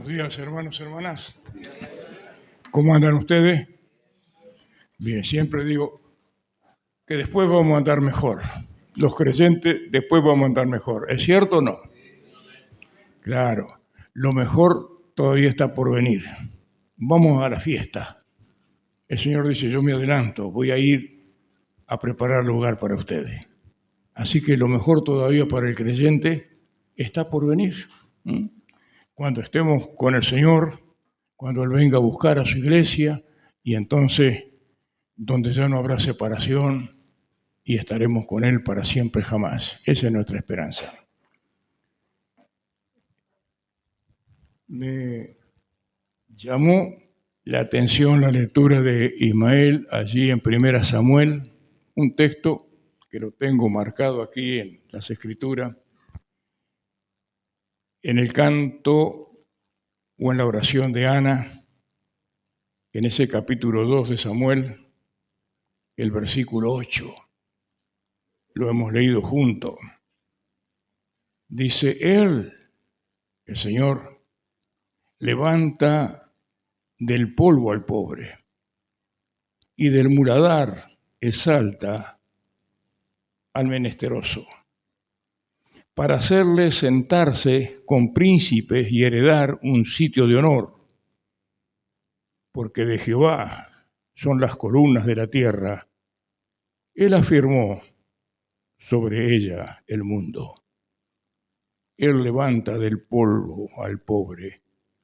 Buenos días, hermanos, hermanas. ¿Cómo andan ustedes? Bien, siempre digo que después vamos a andar mejor. Los creyentes después vamos a andar mejor. ¿Es cierto o no? Claro, lo mejor todavía está por venir. Vamos a la fiesta. El Señor dice, yo me adelanto, voy a ir a preparar lugar para ustedes. Así que lo mejor todavía para el creyente está por venir. Cuando estemos con el Señor, cuando Él venga a buscar a su iglesia, y entonces donde ya no habrá separación y estaremos con Él para siempre jamás. Esa es nuestra esperanza. Me llamó la atención la lectura de Ismael allí en 1 Samuel, un texto que lo tengo marcado aquí en las Escrituras, en el canto o en la oración de Ana, en ese capítulo 2 de Samuel, el versículo 8. Lo hemos leído juntos. Dice, Él, el Señor, levanta del polvo al pobre y del muladar exalta al menesteroso, para hacerle sentarse con príncipes y heredar un sitio de honor, porque de Jehová son las columnas de la tierra. Él afirmó sobre ella el mundo. Él levanta del polvo al pobre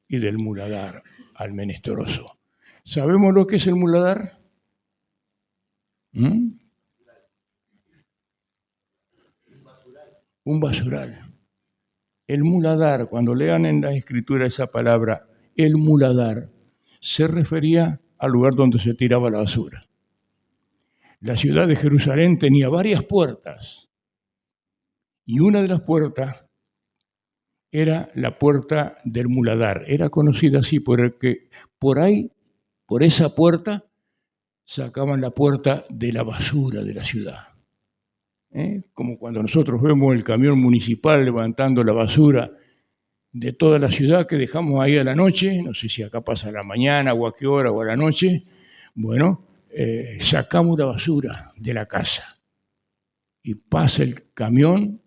y del muladar al menesteroso. ¿Sabemos lo que es el muladar? Un basural. El muladar, cuando lean en la Escritura esa palabra, el muladar, se refería al lugar donde se tiraba la basura. La ciudad de Jerusalén tenía varias puertas y una de las puertas era la puerta del muladar. Era conocida así porque por ahí, por esa puerta, sacaban la puerta de la basura de la ciudad. Como cuando nosotros vemos el camión municipal levantando la basura de toda la ciudad que dejamos ahí a la noche, no sé si acá pasa a la mañana o a qué hora o a la noche, bueno, sacamos la basura de la casa y pasa el camión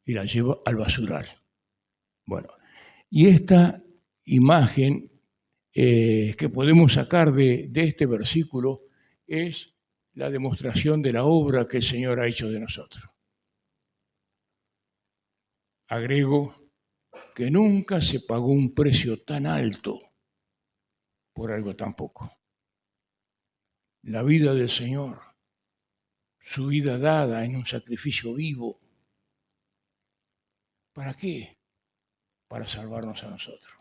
y la lleva al basural. Bueno, y esta imagen que podemos sacar de este versículo es la demostración de la obra que el Señor ha hecho de nosotros. Agrego que nunca se pagó un precio tan alto por algo tan poco. La vida del Señor, su vida dada en un sacrificio vivo. ¿Para qué? Para salvarnos a nosotros.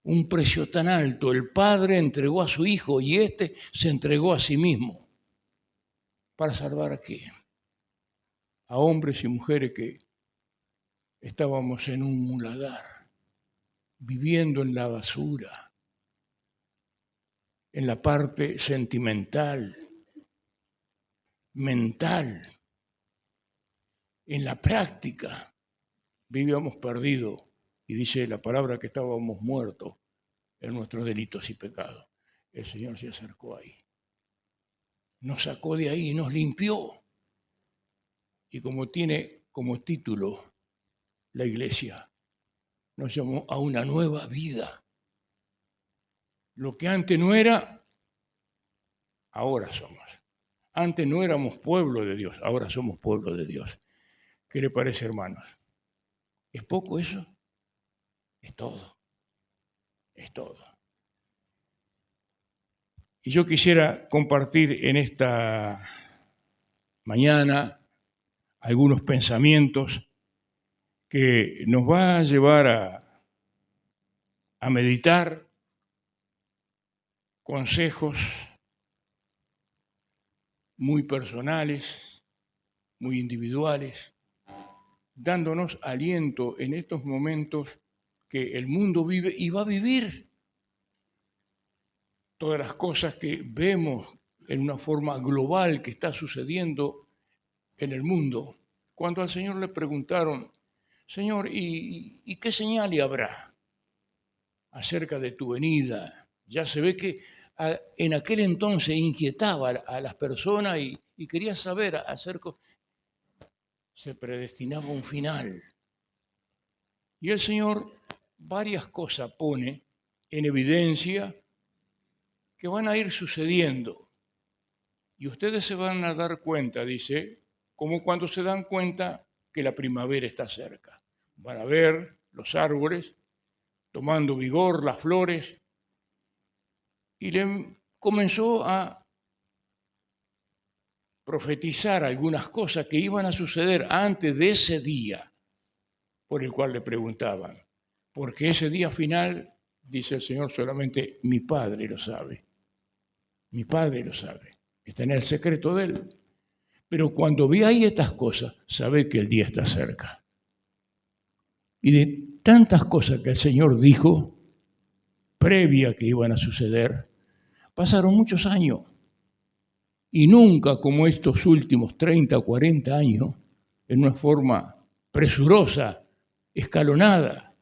Un precio tan alto, el Padre entregó a su Hijo y éste se entregó a sí mismo. ¿Para salvar a qué? A hombres y mujeres que estábamos en un muladar, viviendo en la basura, en la parte sentimental, mental, en la práctica, vivíamos perdidos. Y dice la palabra que estábamos muertos en nuestros delitos y pecados. El Señor se acercó ahí. Nos sacó de ahí, nos limpió. Y como tiene como título la iglesia, nos llamó a una nueva vida. Lo que antes no era, ahora somos. Antes no éramos pueblo de Dios, ahora somos pueblo de Dios. ¿Qué le parece, hermanos? ¿Es poco eso? Es todo. Es todo. Y yo quisiera compartir en esta mañana algunos pensamientos que nos va a llevar a meditar consejos muy personales, muy individuales, dándonos aliento en estos momentos que el mundo vive y va a vivir. Todas las cosas que vemos en una forma global que está sucediendo en el mundo. Cuando al Señor le preguntaron, Señor, ¿y qué señal habrá acerca de tu venida? Ya se ve que en aquel entonces inquietaba a las personas y quería saber acerca, se predestinaba un final. Y el Señor varias cosas pone en evidencia que van a ir sucediendo. Y ustedes se van a dar cuenta, dice, como cuando se dan cuenta que la primavera está cerca. Van a ver los árboles tomando vigor, las flores, y le comenzó a profetizar algunas cosas que iban a suceder antes de ese día por el cual le preguntaban. Porque ese día final, dice el Señor, solamente mi Padre lo sabe. Mi Padre lo sabe. Está en el secreto de Él. Pero cuando ve ahí estas cosas, sabe que el día está cerca. Y de tantas cosas que el Señor dijo, previa que iban a suceder, pasaron muchos años. Y nunca como estos últimos 30 o 40 años, en una forma presurosa, escalonada,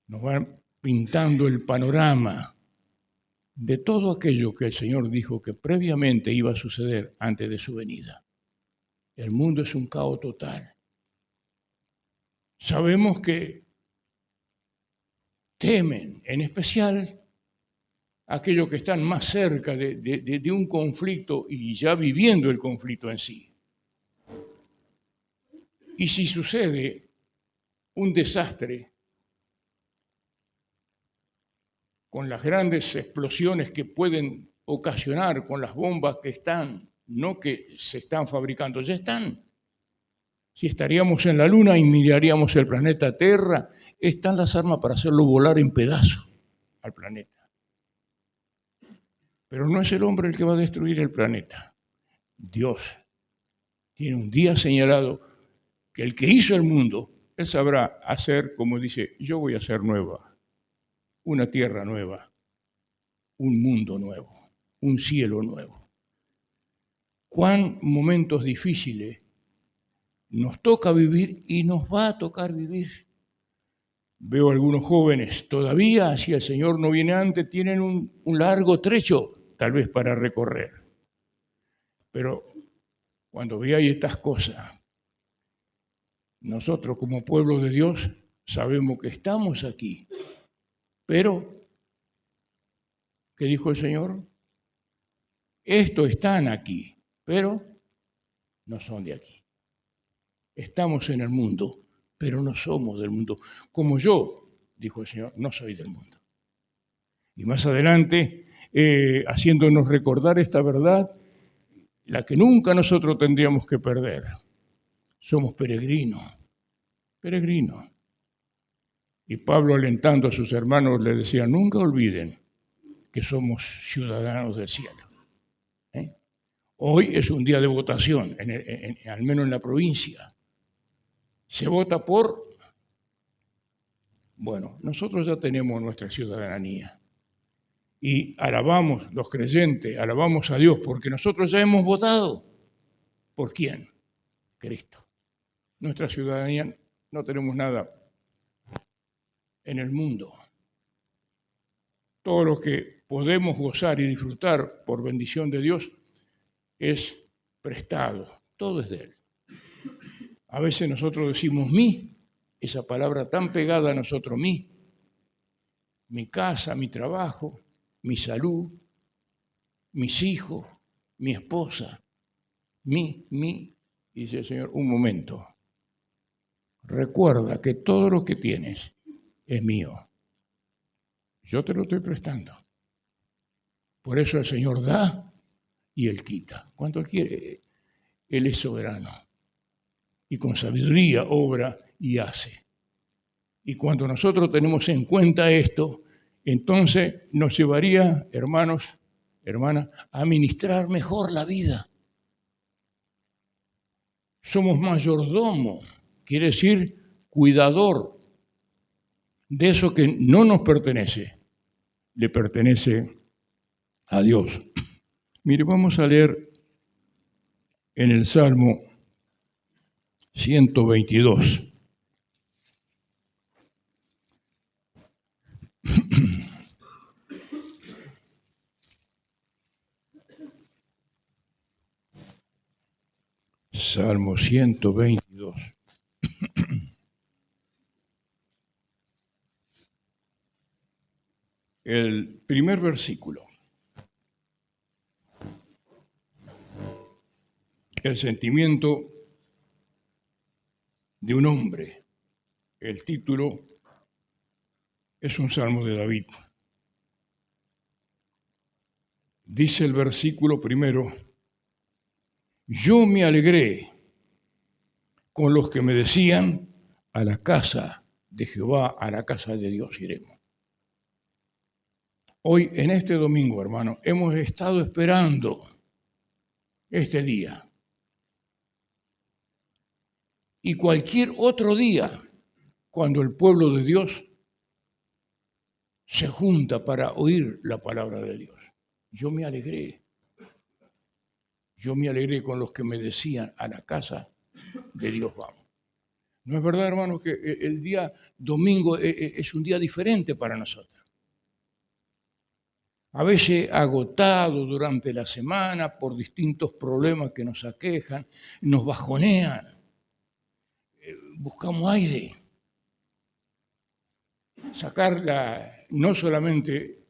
nos van pintando el panorama de todo aquello que el Señor dijo que previamente iba a suceder antes de su venida. El mundo es un caos total. Sabemos que temen, en especial aquellos que están más cerca de un conflicto y ya viviendo el conflicto en sí. Y si sucede un desastre con las grandes explosiones que pueden ocasionar con las bombas que están, no que se están fabricando, ya están. Si estaríamos en la Luna y miraríamos el planeta Tierra, están las armas para hacerlo volar en pedazos al planeta. Pero no es el hombre el que va a destruir el planeta. Dios tiene un día señalado que el que hizo el mundo, Él sabrá hacer, como dice, yo voy a hacer nueva, una tierra nueva, un mundo nuevo, un cielo nuevo. Cuán momentos difíciles nos toca vivir y nos va a tocar vivir. Veo algunos jóvenes todavía, si el Señor no viene antes, tienen un largo trecho tal vez para recorrer. Pero cuando veáis estas cosas, nosotros como pueblo de Dios sabemos que estamos aquí. Pero, ¿qué dijo el Señor? Estos están aquí, pero no son de aquí. Estamos en el mundo, pero no somos del mundo. Como yo, dijo el Señor, no soy del mundo. Y más adelante, haciéndonos recordar esta verdad, la que nunca nosotros tendríamos que perder. Somos peregrinos, peregrinos. Y Pablo, alentando a sus hermanos, le decía, nunca olviden que somos ciudadanos del cielo. Hoy es un día de votación, al menos en la provincia. Se vota por... Bueno, nosotros ya tenemos nuestra ciudadanía. Y alabamos, los creyentes, alabamos a Dios, porque nosotros ya hemos votado. ¿Por quién? Cristo. Nuestra ciudadanía, no tenemos nada en el mundo. Todo lo que podemos gozar y disfrutar por bendición de Dios es prestado, todo es de Él. A veces nosotros decimos mí, esa palabra tan pegada a nosotros, mí, mi casa, mi trabajo, mi salud, mis hijos, mi esposa, mí, y dice el Señor, un momento, recuerda que todo lo que tienes es mío. Yo te lo estoy prestando. Por eso el Señor da y Él quita. Cuando Él quiere, Él es soberano. Y con sabiduría obra y hace. Y cuando nosotros tenemos en cuenta esto, entonces nos llevaría, hermanos, hermanas, a administrar mejor la vida. Somos mayordomo, quiere decir cuidador de eso que no nos pertenece, le pertenece a Dios. Mire, vamos a leer en el Salmo 122. Salmo 122. El primer versículo. El sentimiento de un hombre. El título es un salmo de David. Dice el versículo primero: yo me alegré con los que me decían, a la casa de Jehová, a la casa de Dios iremos. Hoy, en este domingo, hermano, hemos estado esperando este día. Y cualquier otro día, cuando el pueblo de Dios se junta para oír la palabra de Dios. Yo me alegré. Yo me alegré con los que me decían, a la casa de Dios vamos. ¿No es verdad, hermano, que el día domingo es un día diferente para nosotros? A veces agotado durante la semana por distintos problemas que nos aquejan, nos bajonean, buscamos aire, sacar no solamente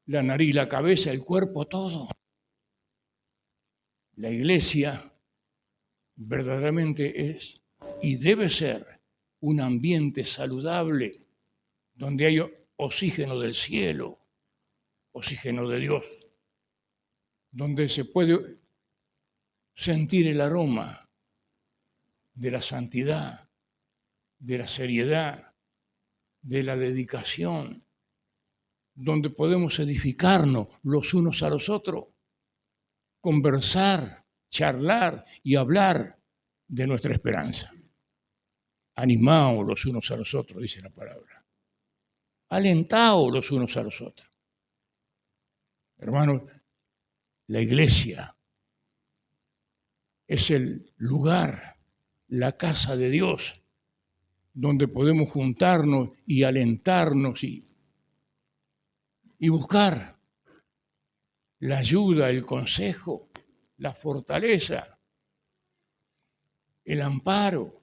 la nariz, la cabeza, el cuerpo, todo. La iglesia verdaderamente es y debe ser un ambiente saludable donde hay oxígeno del cielo, oxígeno de Dios, donde se puede sentir el aroma de la santidad, de la seriedad, de la dedicación, donde podemos edificarnos los unos a los otros, conversar, charlar y hablar de nuestra esperanza. Animaos los unos a los otros, dice la palabra. Alentaos los unos a los otros. Hermanos, la iglesia es el lugar, la casa de Dios, donde podemos juntarnos y alentarnos y buscar la ayuda, el consejo, la fortaleza, el amparo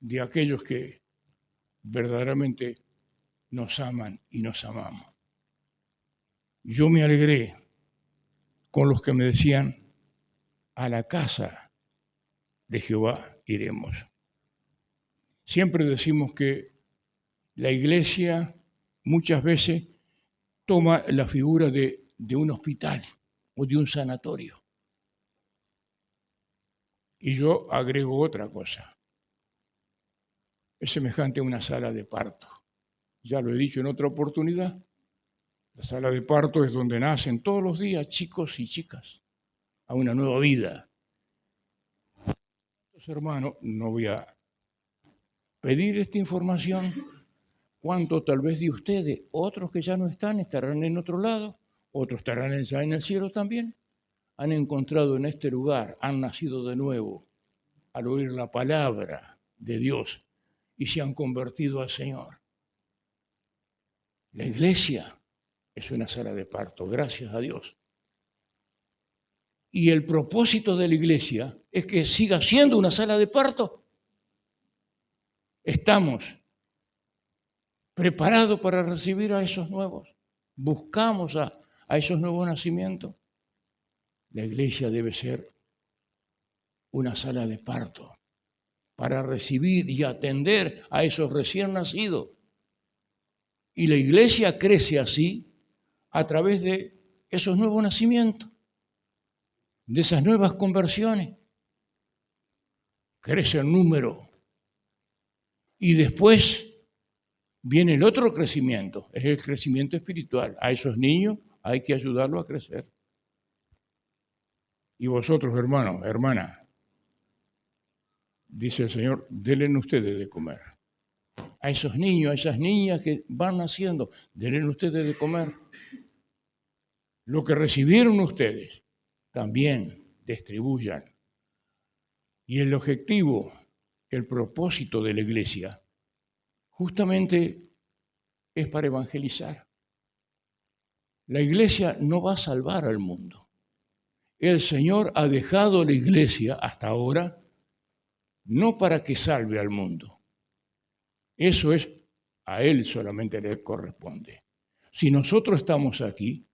de aquellos que verdaderamente nos aman y nos amamos. Yo me alegré con los que me decían, a la casa de Jehová iremos. Siempre decimos que la iglesia muchas veces toma la figura de un hospital o de un sanatorio. Y yo agrego otra cosa. Es semejante a una sala de parto. Ya lo he dicho en otra oportunidad. La sala de parto es donde nacen todos los días chicos y chicas a una nueva vida. Entonces, hermanos, no voy a pedir esta información. ¿Cuánto tal vez de ustedes, otros que ya no están, estarán en otro lado, otros estarán ya en el cielo también? Han encontrado en este lugar, han nacido de nuevo al oír la palabra de Dios y se han convertido al Señor. La iglesia es una sala de parto, gracias a Dios. Y el propósito de la iglesia es que siga siendo una sala de parto. Estamos preparados para recibir a esos nuevos. Buscamos a esos nuevos nacimientos. La iglesia debe ser una sala de parto para recibir y atender a esos recién nacidos. Y la iglesia crece así a través de esos nuevos nacimientos, de esas nuevas conversiones. Crece el número. Y después viene el otro crecimiento, es el crecimiento espiritual. A esos niños hay que ayudarlos a crecer. Y vosotros, hermanos, hermanas, dice el Señor, denle ustedes de comer. A esos niños, a esas niñas que van naciendo, denle ustedes de comer. Lo que recibieron ustedes, también distribuyan. Y el objetivo, el propósito de la iglesia, justamente es para evangelizar. La iglesia no va a salvar al mundo. El Señor ha dejado la iglesia hasta ahora no para que salve al mundo. Eso es, a Él solamente le corresponde. Si nosotros estamos aquí,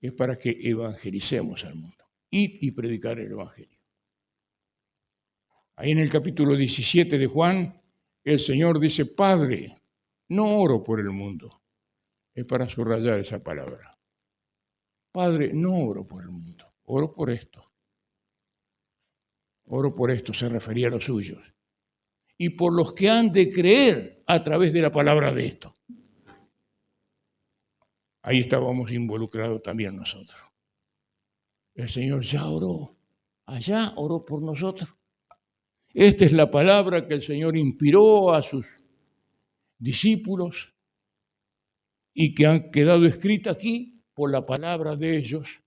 es para que evangelicemos al mundo. Id y predicar el Evangelio. Ahí en el capítulo 17 de Juan, el Señor dice, Padre, no oro por el mundo. Es para subrayar esa palabra. Padre, no oro por el mundo, oro por esto. Oro por esto, se refería a los suyos. Y por los que han de creer a través de la palabra de esto. Ahí estábamos involucrados también nosotros. El Señor ya oró, allá oró por nosotros. Esta es la palabra que el Señor inspiró a sus discípulos y que han quedado escrita aquí por la palabra de ellos.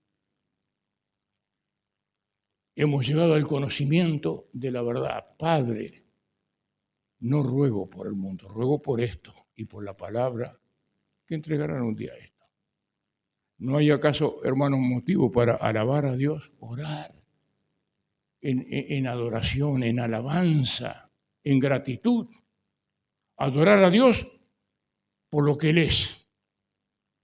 Hemos llegado al conocimiento de la verdad. Padre, no ruego por el mundo, ruego por esto y por la palabra que entregarán un día esto. ¿No hay acaso, hermanos, motivo para alabar a Dios? Orar en adoración, en alabanza, en gratitud. Adorar a Dios por lo que Él es.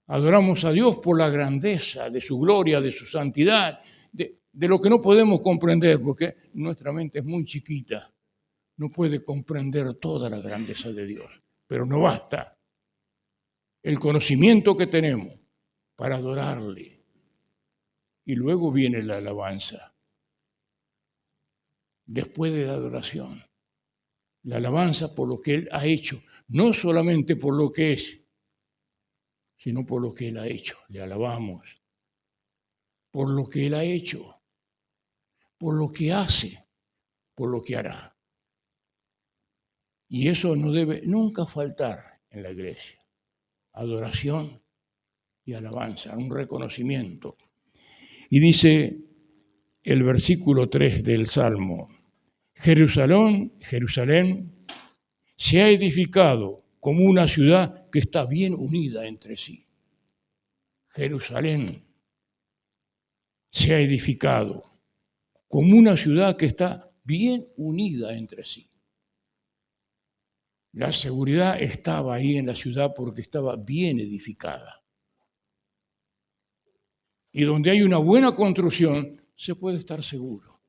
Adoramos a Dios por la grandeza de su gloria, de su santidad, de lo que no podemos comprender, porque nuestra mente es muy chiquita. No puede comprender toda la grandeza de Dios, pero no basta el conocimiento que tenemos para adorarle. Y luego viene la alabanza. Después de la adoración, la alabanza por lo que Él ha hecho, no solamente por lo que es, sino por lo que Él ha hecho. Le alabamos por lo que Él ha hecho, por lo que hace, por lo que hará. Y eso no debe nunca faltar en la iglesia. Adoración y alabanza, un reconocimiento. Y dice el versículo 3 del Salmo, Jerusalén se ha edificado como una ciudad que está bien unida entre sí. Jerusalén se ha edificado como una ciudad que está bien unida entre sí. La seguridad estaba ahí en la ciudad porque estaba bien edificada. Y donde hay una buena construcción, se puede estar seguro.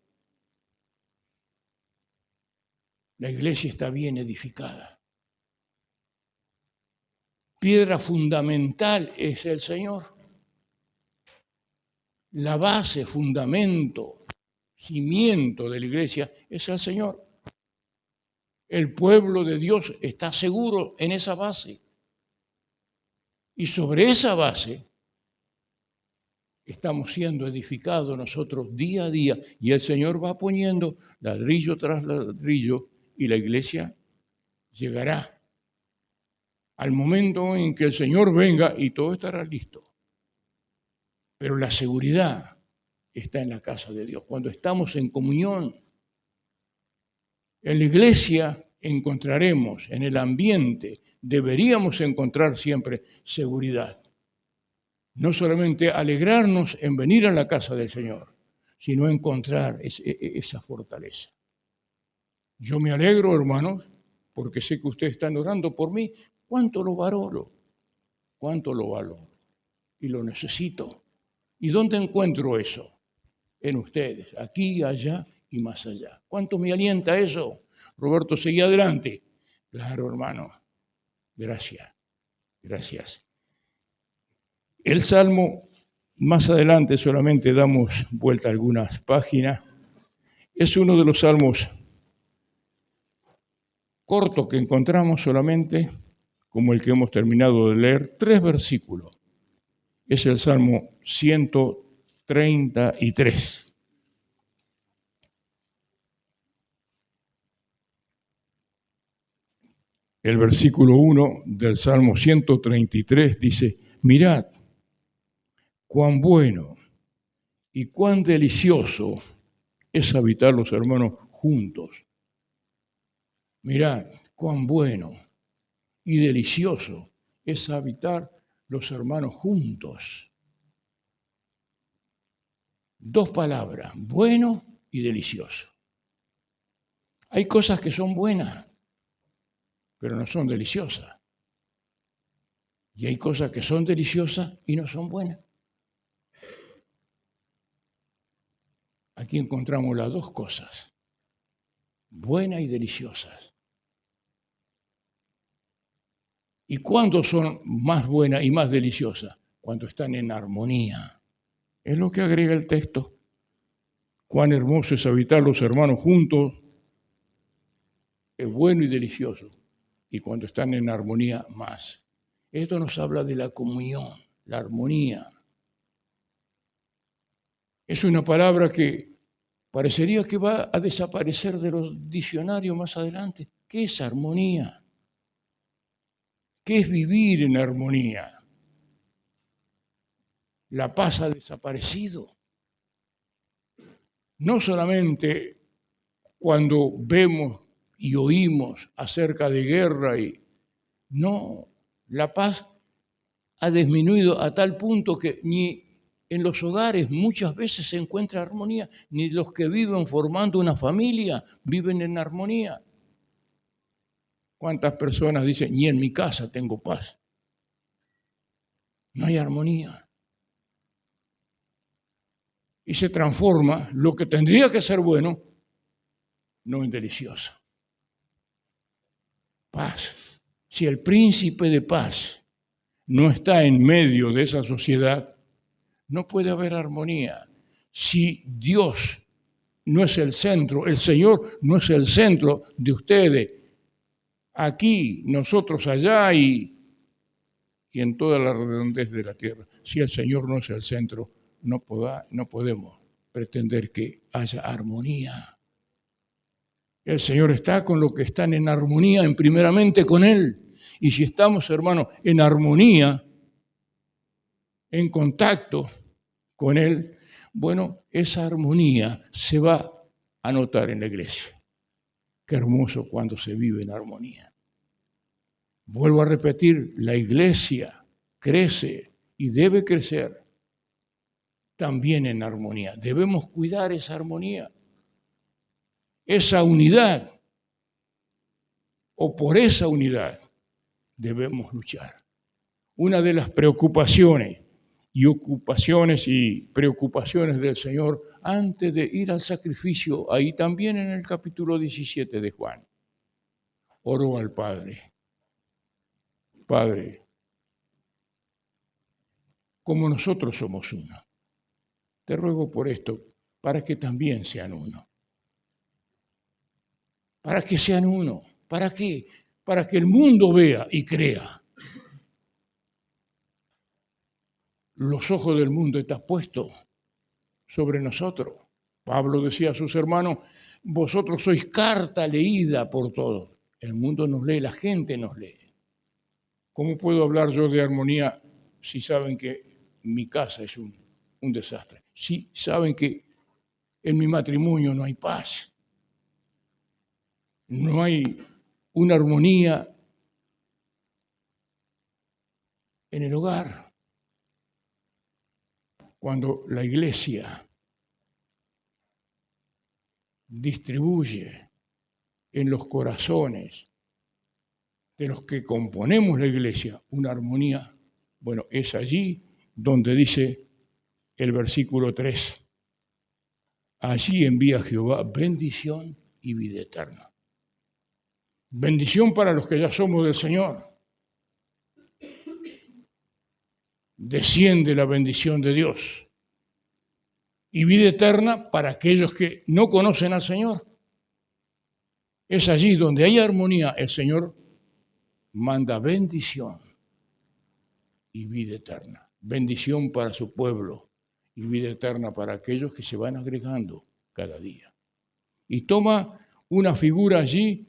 La iglesia está bien edificada. Piedra fundamental es el Señor. La base, fundamento, cimiento de la iglesia es el Señor. El pueblo de Dios está seguro en esa base. Y sobre esa base estamos siendo edificados nosotros día a día. Y el Señor va poniendo ladrillo tras ladrillo y la iglesia llegará al momento en que el Señor venga y todo estará listo. Pero la seguridad está en la casa de Dios. Cuando estamos en comunión, en la iglesia encontraremos, en el ambiente, deberíamos encontrar siempre seguridad. No solamente alegrarnos en venir a la casa del Señor, sino encontrar esa fortaleza. Yo me alegro, hermanos, porque sé que ustedes están orando por mí. ¿Cuánto lo valoro? ¿Cuánto lo valoro? Y lo necesito. ¿Y dónde encuentro eso? En ustedes, aquí, allá y más allá. ¿Cuánto me alienta eso? Roberto, seguí adelante. Claro, hermano. Gracias. Gracias. El Salmo, más adelante solamente damos vuelta a algunas páginas, es uno de los salmos cortos que encontramos solamente, como el que hemos terminado de leer, 3 versículos. Es el Salmo 133. El versículo 1 del Salmo 133 dice, mirad, cuán bueno y cuán delicioso es habitar los hermanos juntos. Mirad, cuán bueno y delicioso es habitar los hermanos juntos. Dos palabras, bueno y delicioso. Hay cosas que son buenas, pero no son deliciosas. Y hay cosas que son deliciosas y no son buenas. Aquí encontramos las dos cosas, buenas y deliciosas. ¿Y cuándo son más buenas y más deliciosas? Cuando están en armonía. Es lo que agrega el texto. Cuán hermoso es habitar los hermanos juntos. Es bueno y delicioso. Y cuando están en armonía, más. Esto nos habla de la comunión, la armonía. Es una palabra que parecería que va a desaparecer de los diccionarios más adelante. ¿Qué es armonía? ¿Qué es vivir en armonía? La paz ha desaparecido. No solamente cuando vemos y oímos acerca de guerra, no, la paz ha disminuido a tal punto que ni en los hogares muchas veces se encuentra armonía, ni los que viven formando una familia viven en armonía. ¿Cuántas personas dicen, ni en mi casa tengo paz? No hay armonía. Y se transforma lo que tendría que ser bueno, no en delicioso. Paz. Si el príncipe de paz no está en medio de esa sociedad, no puede haber armonía. Si Dios no es el centro, el Señor no es el centro de ustedes, aquí, nosotros allá y en toda la redondez de la tierra. Si el Señor no es el centro, no podemos pretender que haya armonía. El Señor está con los que están en armonía, primeramente con Él. Y si estamos, hermanos, en armonía, en contacto con Él, bueno, esa armonía se va a notar en la iglesia. Qué hermoso cuando se vive en armonía. Vuelvo a repetir, la iglesia crece y debe crecer también en armonía. Debemos cuidar esa armonía, esa unidad, o por esa unidad debemos luchar. Una de las preocupaciones y ocupaciones y preocupaciones del Señor antes de ir al sacrificio, ahí también en el capítulo 17 de Juan, oró al Padre. Padre, como nosotros somos uno, te ruego por esto, para que también sean uno. Para que sean uno. ¿Para qué? Para que el mundo vea y crea. Los ojos del mundo están puestos sobre nosotros. Pablo decía a sus hermanos, vosotros sois carta leída por todos. El mundo nos lee, la gente nos lee. ¿Cómo puedo hablar yo de armonía si saben que mi casa es un desastre? Si saben que en mi matrimonio no hay paz, no hay una armonía en el hogar. Cuando la iglesia distribuye en los corazones de los que componemos la iglesia una armonía, bueno, es allí donde dice el versículo 3, allí envía Jehová bendición y vida eterna. Bendición para los que ya somos del Señor. Desciende la bendición de Dios. Y vida eterna para aquellos que no conocen al Señor. Es allí donde hay armonía, el Señor manda bendición y vida eterna. Bendición para su pueblo y vida eterna para aquellos que se van agregando cada día. Y toma una figura allí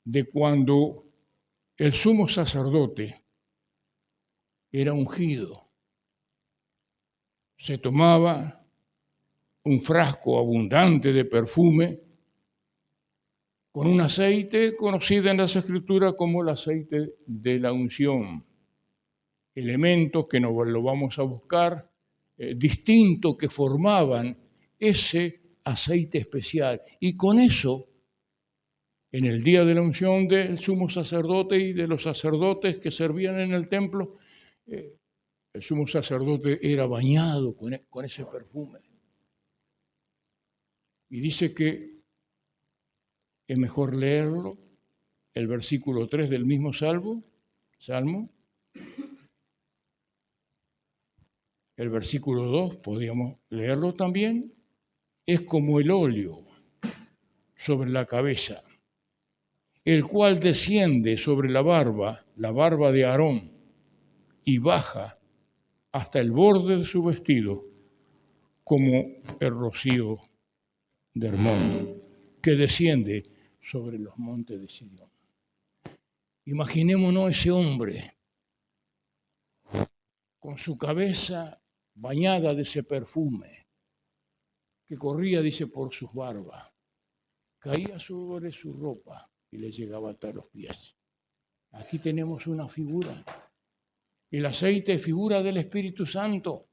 de cuando el sumo sacerdote era ungido. Se tomaba un frasco abundante de perfume con un aceite conocido en las Escrituras como el aceite de la unción. elementos que nos lo vamos a buscar, distintos que formaban ese aceite especial. Y con eso, en el día de la unción del sumo sacerdote y de los sacerdotes que servían en el templo, el sumo sacerdote era bañado con ese perfume. Y dice que es mejor leerlo, el versículo 3 del mismo Salmo, el versículo 2, podríamos leerlo también, es como el óleo sobre la cabeza, el cual desciende sobre la barba de Aarón, y baja hasta el borde de su vestido, como el rocío de Hermón, que desciende sobre los montes de Sión. Imaginémonos ese hombre con su cabeza bañada de ese perfume, que corría, dice, por sus barbas, caía sobre su ropa y le llegaba hasta los pies. Aquí tenemos una figura. El aceite es figura del Espíritu Santo.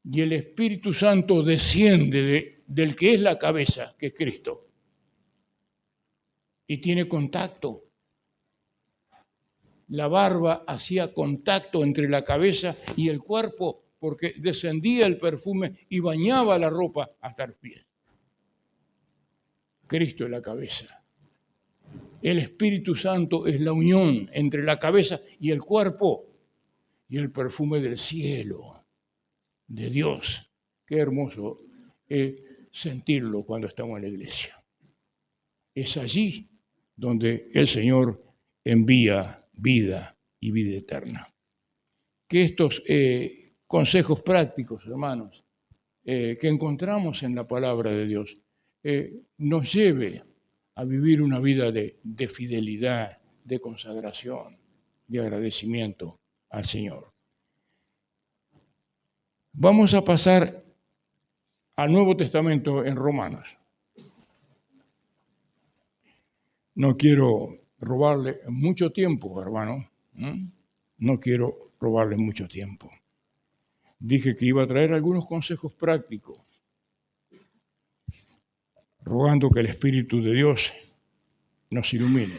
Y el Espíritu Santo desciende del que es la cabeza, que es Cristo. Y tiene contacto. La barba hacía contacto entre la cabeza y el cuerpo, porque descendía el perfume y bañaba la ropa hasta los pies. Cristo es la cabeza. El Espíritu Santo es la unión entre la cabeza y el cuerpo, y el perfume del cielo, de Dios. Qué hermoso es sentirlo cuando estamos en la iglesia. Es allí donde el Señor envía vida y vida eterna. Que estos consejos prácticos, hermanos, que encontramos en la palabra de Dios, nos lleve a vivir una vida de fidelidad, de consagración, de agradecimiento al Señor. Vamos a pasar al Nuevo Testamento en Romanos. No quiero robarle mucho tiempo, hermano. No quiero robarle mucho tiempo. Dije que iba a traer algunos consejos prácticos, rogando que el Espíritu de Dios nos ilumine.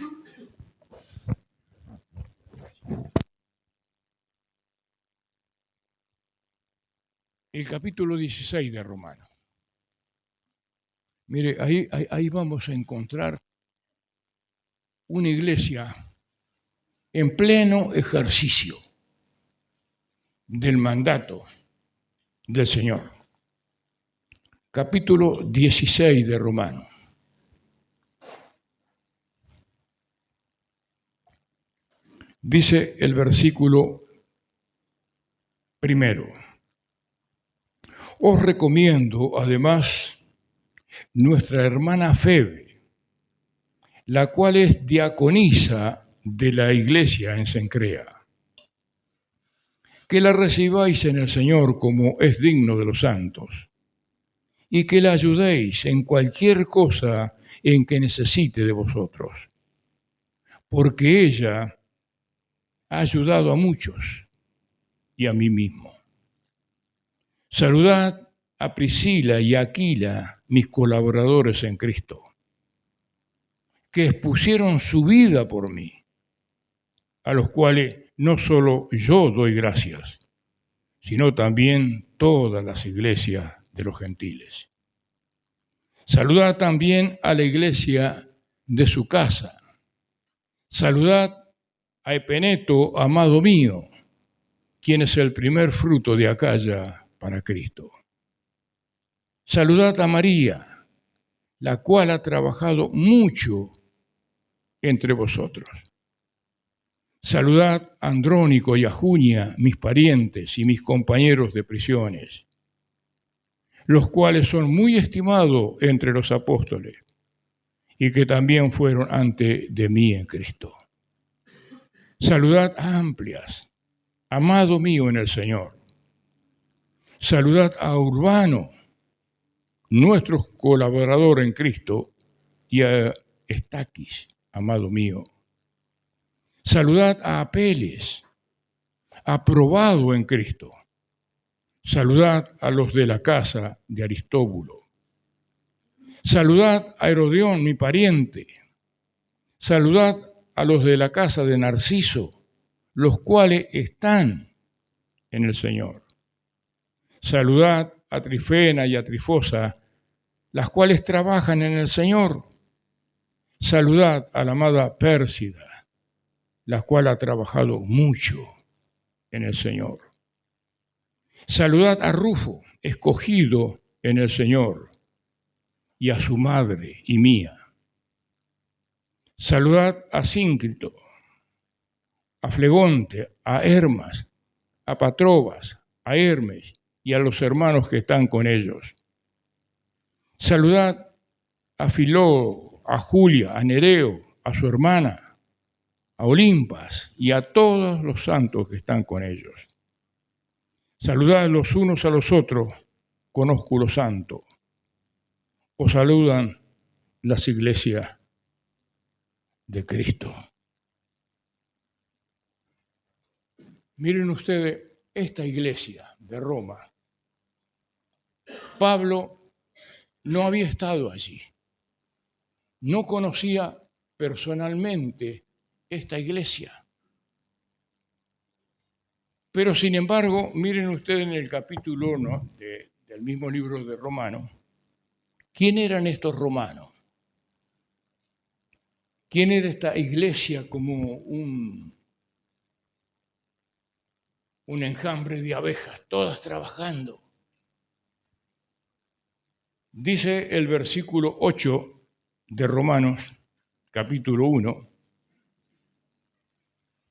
El capítulo 16 de Romanos. Mire, ahí vamos a encontrar una iglesia en pleno ejercicio del mandato del Señor. Capítulo 16 de Romanos. Dice el versículo primero. Os recomiendo, además, nuestra hermana Febe, la cual es diaconisa de la iglesia en Cencrea, que la recibáis en el Señor como es digno de los santos, y que la ayudéis en cualquier cosa en que necesite de vosotros, porque ella ha ayudado a muchos y a mí mismo. Saludad a Priscila y a Aquila, mis colaboradores en Cristo, que expusieron su vida por mí, a los cuales no solo yo doy gracias, sino también todas las iglesias de los gentiles. Saludad también a la iglesia de su casa. Saludad a Epeneto, amado mío, quien es el primer fruto de Acaya para Cristo. Saludad a María, la cual ha trabajado mucho entre vosotros. Saludad a Andrónico y a Junia, mis parientes y mis compañeros de prisiones, los cuales son muy estimados entre los apóstoles y que también fueron antes de mí en Cristo. Saludad a Amplias, amado mío en el Señor. Saludad a Urbano, nuestro colaborador en Cristo, y a Estaquis, amado mío. Saludad a Apeles, aprobado en Cristo. Saludad a los de la casa de Aristóbulo. Saludad a Herodión, mi pariente. Saludad a los de la casa de Narciso, los cuales están en el Señor. Saludad a Trifena y a Trifosa, las cuales trabajan en el Señor. Saludad a la amada Pérsida, la cual ha trabajado mucho en el Señor. Saludad a Rufo, escogido en el Señor, y a su madre y mía. Saludad a Síncrito, a Flegonte, a Hermas, a Patrobas, a Hermes y a los hermanos que están con ellos. Saludad a Filó, a Julia, a Nereo, a su hermana, a Olimpas y a todos los santos que están con ellos. Saludad los unos a los otros con ósculo santo. Os saludan las iglesias de Cristo. Miren ustedes esta iglesia de Roma. Pablo no había estado allí. No conocía personalmente esta iglesia. Pero sin embargo, miren ustedes en el capítulo 1 del mismo libro de Romanos, ¿quién eran estos romanos? ¿Quién era esta iglesia como un enjambre de abejas, todas trabajando? Dice el versículo 8 de Romanos, capítulo 1,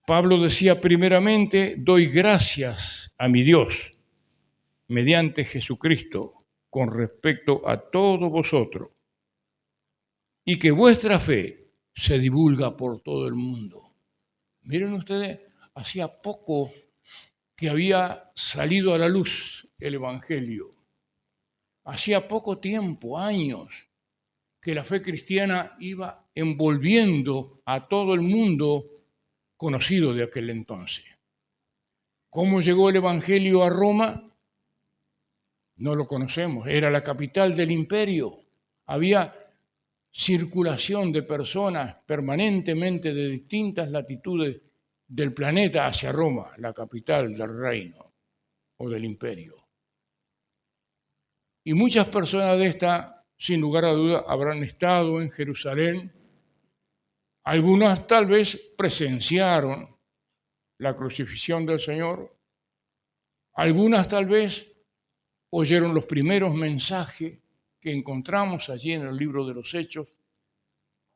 Pablo decía: primeramente doy gracias a mi Dios mediante Jesucristo con respecto a todos vosotros, y que vuestra fe se divulga por todo el mundo. Miren ustedes, hacía poco que había salido a la luz el Evangelio. Hacía poco tiempo, años, que la fe cristiana iba envolviendo a todo el mundo conocido de aquel entonces. ¿Cómo llegó el Evangelio a Roma? No lo conocemos. Era la capital del imperio. Había circulación de personas permanentemente de distintas latitudes del planeta hacia Roma, la capital del reino o del imperio. Y muchas personas de esta, sin lugar a duda, habrán estado en Jerusalén. Algunas tal vez presenciaron la crucifixión del Señor. Algunas tal vez oyeron los primeros mensajes que encontramos allí en el libro de los Hechos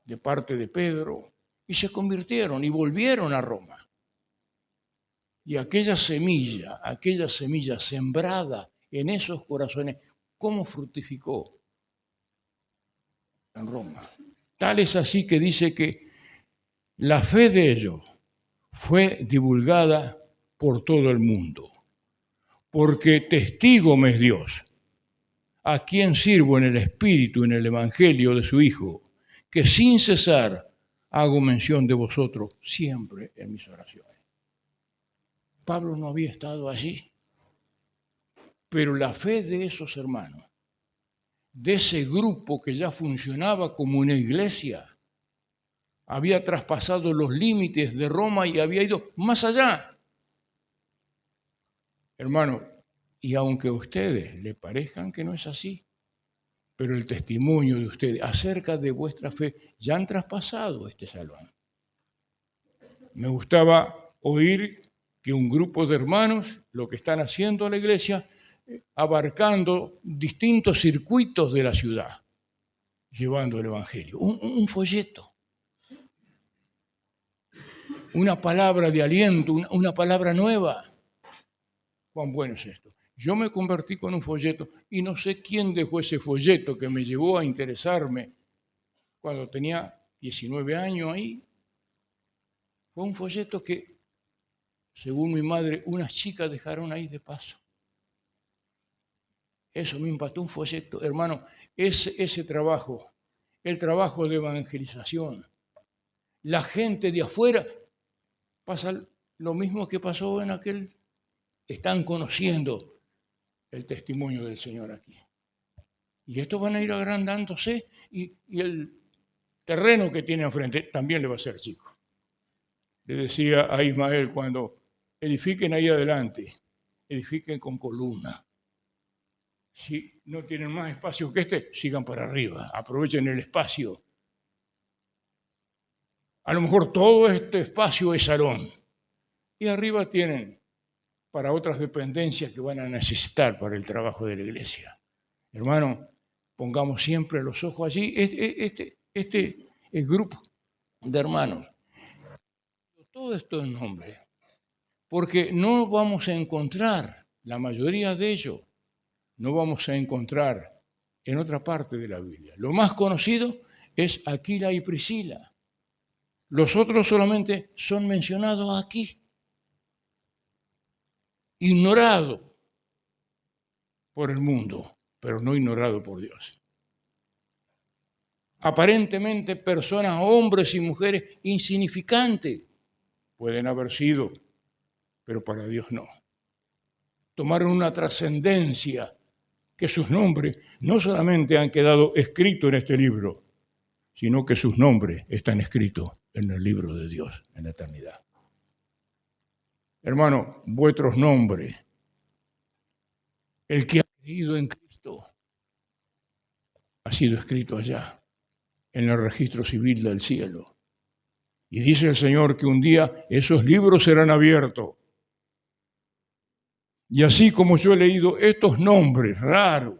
de parte de Pedro y se convirtieron y volvieron a Roma. Y aquella semilla sembrada en esos corazones, ¿cómo fructificó en Roma? Tal es así que dice que la fe de ellos fue divulgada por todo el mundo, porque testigo me es Dios, a quien sirvo en el Espíritu, en el Evangelio de su Hijo, que sin cesar hago mención de vosotros siempre en mis oraciones. Pablo no había estado allí, pero la fe de esos hermanos, de ese grupo que ya funcionaba como una iglesia, había traspasado los límites de Roma y había ido más allá. Hermano, y aunque a ustedes le parezcan que no es así, pero el testimonio de ustedes acerca de vuestra fe ya han traspasado este salón. Me gustaba oír que un grupo de hermanos, lo que están haciendo en la iglesia, abarcando distintos circuitos de la ciudad, llevando el Evangelio. Un folleto, una palabra de aliento, una palabra nueva. Cuán bueno es esto. Yo me convertí con un folleto y no sé quién dejó ese folleto que me llevó a interesarme cuando tenía 19 años ahí. Fue un folleto que, según mi madre, unas chicas dejaron ahí de paso. Eso me impactó, un folleto. Hermano, ese trabajo, el trabajo de evangelización, la gente de afuera pasa lo mismo que pasó en aquel, están conociendo el testimonio del Señor aquí. Y estos van a ir agrandándose y el terreno que tiene enfrente también le va a ser chico. Le decía a Ismael, cuando edifiquen ahí adelante, edifiquen con columna. Si no tienen más espacio que este, sigan para arriba, aprovechen el espacio. A lo mejor todo este espacio es salón. Y arriba tienen para otras dependencias que van a necesitar para el trabajo de la iglesia. Hermano, pongamos siempre los ojos allí. El grupo de hermanos. Todo esto en nombre. Porque no vamos a encontrar, la mayoría de ellos, no vamos a encontrar en otra parte de la Biblia. Lo más conocido es Aquila y Priscila. Los otros solamente son mencionados aquí. Ignorado por el mundo, pero no ignorado por Dios. Aparentemente personas, hombres y mujeres insignificantes, pueden haber sido, pero para Dios no. Tomaron una trascendencia que sus nombres no solamente han quedado escritos en este libro, sino que sus nombres están escritos en el libro de Dios en la eternidad. Hermano, vuestros nombres, el que ha creído en Cristo, ha sido escrito allá, en el registro civil del cielo. Y dice el Señor que un día esos libros serán abiertos. Y así como yo he leído estos nombres raros,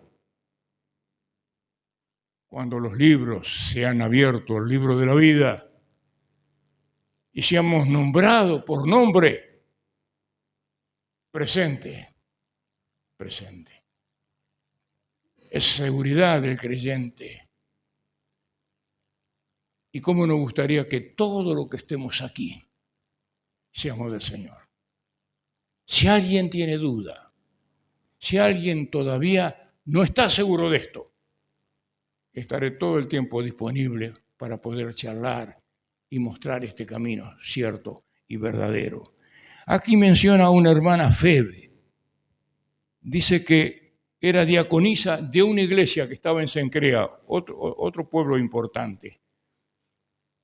cuando los libros se han abierto, el libro de la vida, y seamos nombrados por nombre, presente. Es seguridad del creyente. Y cómo nos gustaría que todo lo que estemos aquí seamos del Señor. Si alguien tiene duda, si alguien todavía no está seguro de esto, estaré todo el tiempo disponible para poder charlar y mostrar este camino cierto y verdadero. Aquí menciona a una hermana Febe. Dice que era diaconisa de una iglesia que estaba en Cencrea, otro pueblo importante.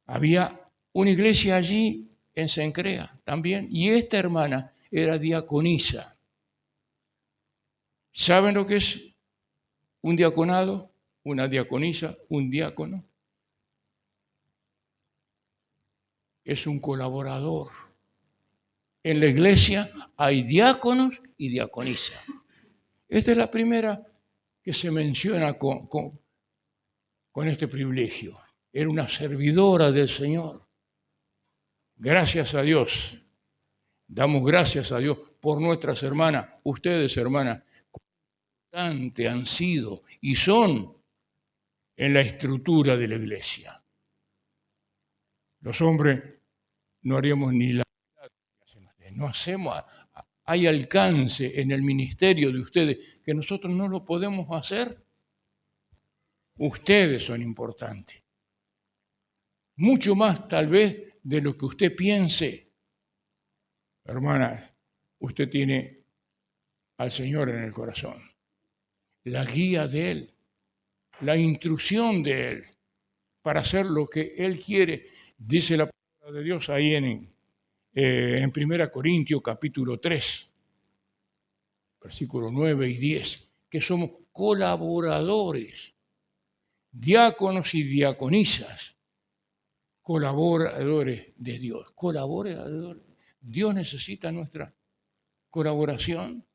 Había una iglesia allí en Cencrea también, y esta hermana era diaconisa. ¿Saben lo que es un diaconado? Una diaconisa, un diácono. Es un colaborador. En la iglesia hay diáconos y diaconisas. Esta es la primera que se menciona con este privilegio. Era una servidora del Señor. Gracias a Dios. Damos gracias a Dios por nuestras hermanas. Ustedes, hermanas, constantes han sido y son en la estructura de la iglesia. Los hombres no haríamos ni la mitad que hacen ustedes. No hacemos, hay alcance en el ministerio de ustedes que nosotros no lo podemos hacer. Ustedes son importantes. Mucho más tal vez de lo que usted piense. Hermana, usted tiene al Señor en el corazón. La guía de Él, la instrucción de Él para hacer lo que Él quiere. Dice la palabra de Dios ahí en 1 Corintios capítulo 3, versículos 9 y 10, que somos colaboradores, diáconos y diaconisas, colaboradores de Dios. Colaboradores. Dios necesita nuestra colaboración.